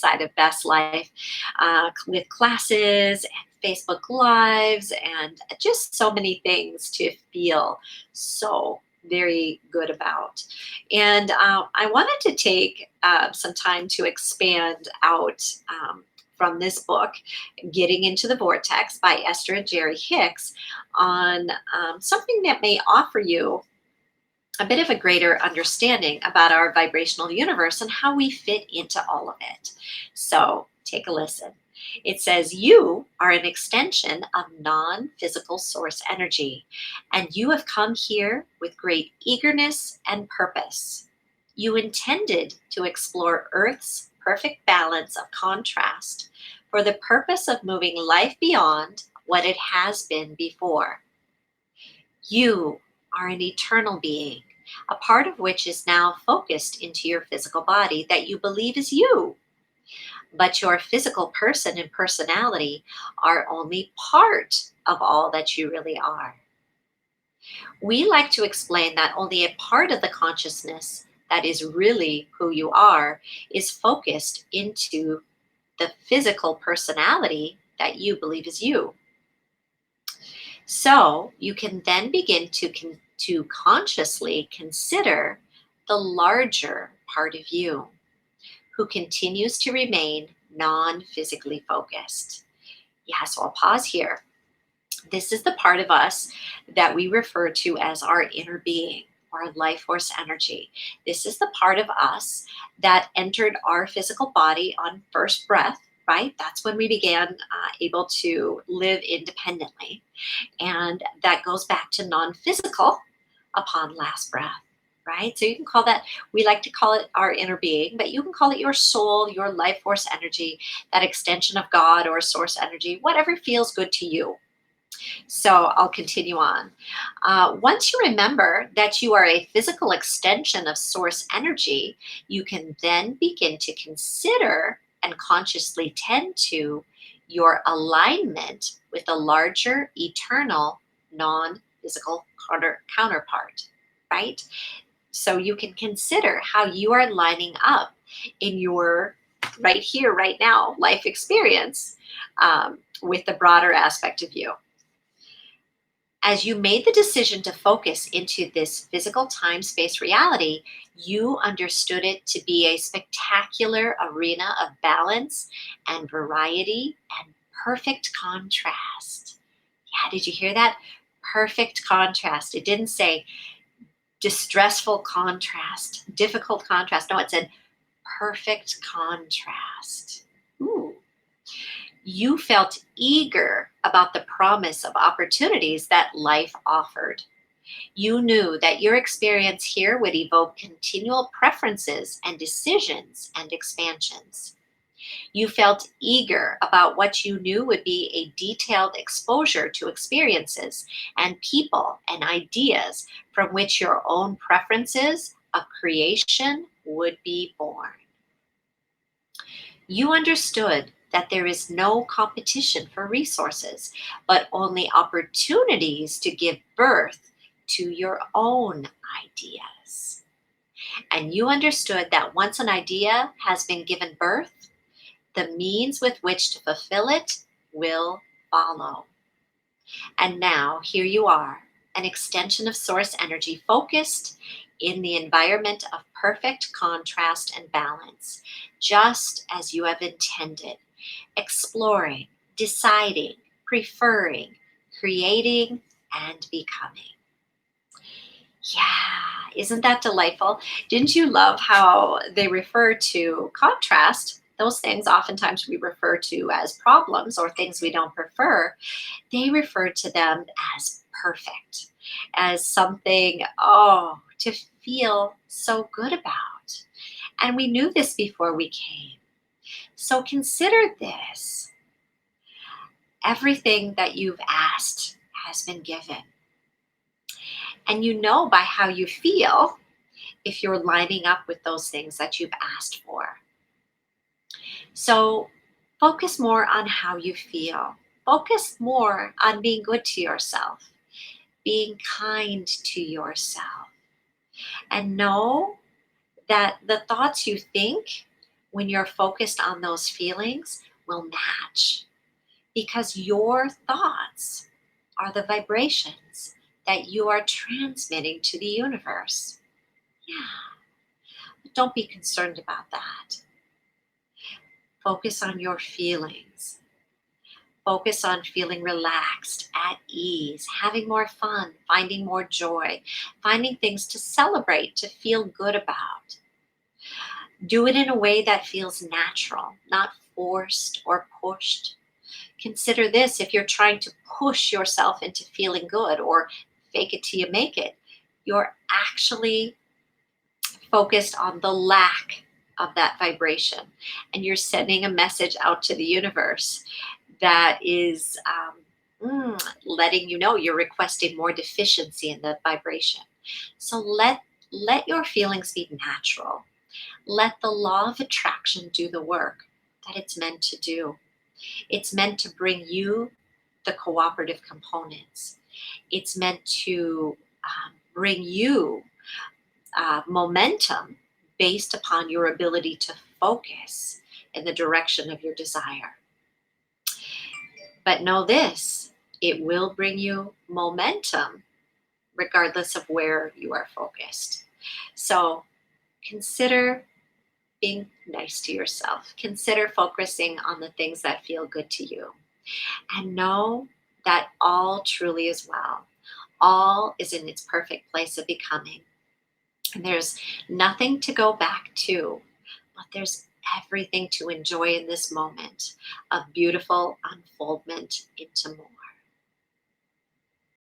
side of Best Life with classes and Facebook Lives and just so many things to feel so very good about. And I wanted to take some time to expand out from this book, Getting into the Vortex by Esther and Jerry Hicks, on something that may offer you a bit of a greater understanding about our vibrational universe and how we fit into all of it. So take a listen. It says, you are an extension of non physical source energy, and you have come here with great eagerness and purpose. You intended to explore Earth's perfect balance of contrast for the purpose of moving life beyond what it has been before. You are an eternal being, a part of which is now focused into your physical body that you believe is you. But your physical person and personality are only part of all that you really are. We like to explain that only a part of the consciousness that is really who you are is focused into the physical personality that you believe is you. So you can then begin to consciously consider the larger part of you who continues to remain non physically focused. Yeah, so I'll pause here. This is the part of us that we refer to as our inner being or life force energy. This is the part of us that entered our physical body on first breath, right? That's when we began able to live independently. And that goes back to non physical upon last breath, right? So you can call that, we like to call it our inner being, but you can call it your soul, your life force energy, that extension of God or source energy, whatever feels good to you. So I'll continue on. Once you remember that you are a physical extension of source energy, you can then begin to consider and consciously tend to your alignment with a larger, eternal, non physical counterpart, right? So you can consider how you are lining up in your right here, right now life experience with the broader aspect of you. As you made the decision to focus into this physical time space reality, you understood it to be a spectacular arena of balance and variety and perfect contrast. Yeah, did you hear that? Perfect contrast. It didn't say distressful contrast, difficult contrast. No, it said perfect contrast. Ooh. You felt eager about the promise of opportunities that life offered. You knew that your experience here would evoke continual preferences and decisions and expansions. You felt eager about what you knew would be a detailed exposure to experiences and people and ideas from which your own preferences of creation would be born. You understood that there is no competition for resources, but only opportunities to give birth to your own ideas. And you understood that once an idea has been given birth, the means with which to fulfill it will follow. And now here you are, an extension of source energy focused in the environment of perfect contrast and balance, just as you have intended, exploring, deciding, preferring, creating, and becoming. Yeah, isn't that delightful? Didn't you love how they refer to contrast? Those things oftentimes we refer to as problems or things we don't prefer. They refer to them as perfect, as something, oh, to feel so good about. And we knew this before we came. So consider this. Everything that you've asked has been given. And you know by how you feel if you're lining up with those things that you've asked for. So focus more on how you feel. Focus more on being good to yourself, being kind to yourself. And know that the thoughts you think when you're focused on those feelings, will match because your thoughts are the vibrations that you are transmitting to the universe. Yeah, but don't be concerned about that. Focus on your feelings. Focus on feeling relaxed, at ease, having more fun, finding more joy, finding things to celebrate, to feel good about. Do it in a way that feels natural, not forced or pushed. Consider this: if you're trying to push yourself into feeling good or fake it till you make it, you're actually focused on the lack of that vibration. And you're sending a message out to the universe that is letting you know you're requesting more deficiency in the vibration. So let your feelings be natural. Let the law of attraction do the work that it's meant to do. It's meant to bring you the cooperative components. It's meant to bring you momentum based upon your ability to focus in the direction of your desire. But know this: it will bring you momentum regardless of where you are focused. So consider being nice to yourself. Consider focusing on the things that feel good to you. And know that all truly is well. All is in its perfect place of becoming. And there's nothing to go back to, but there's everything to enjoy in this moment of beautiful unfoldment into more.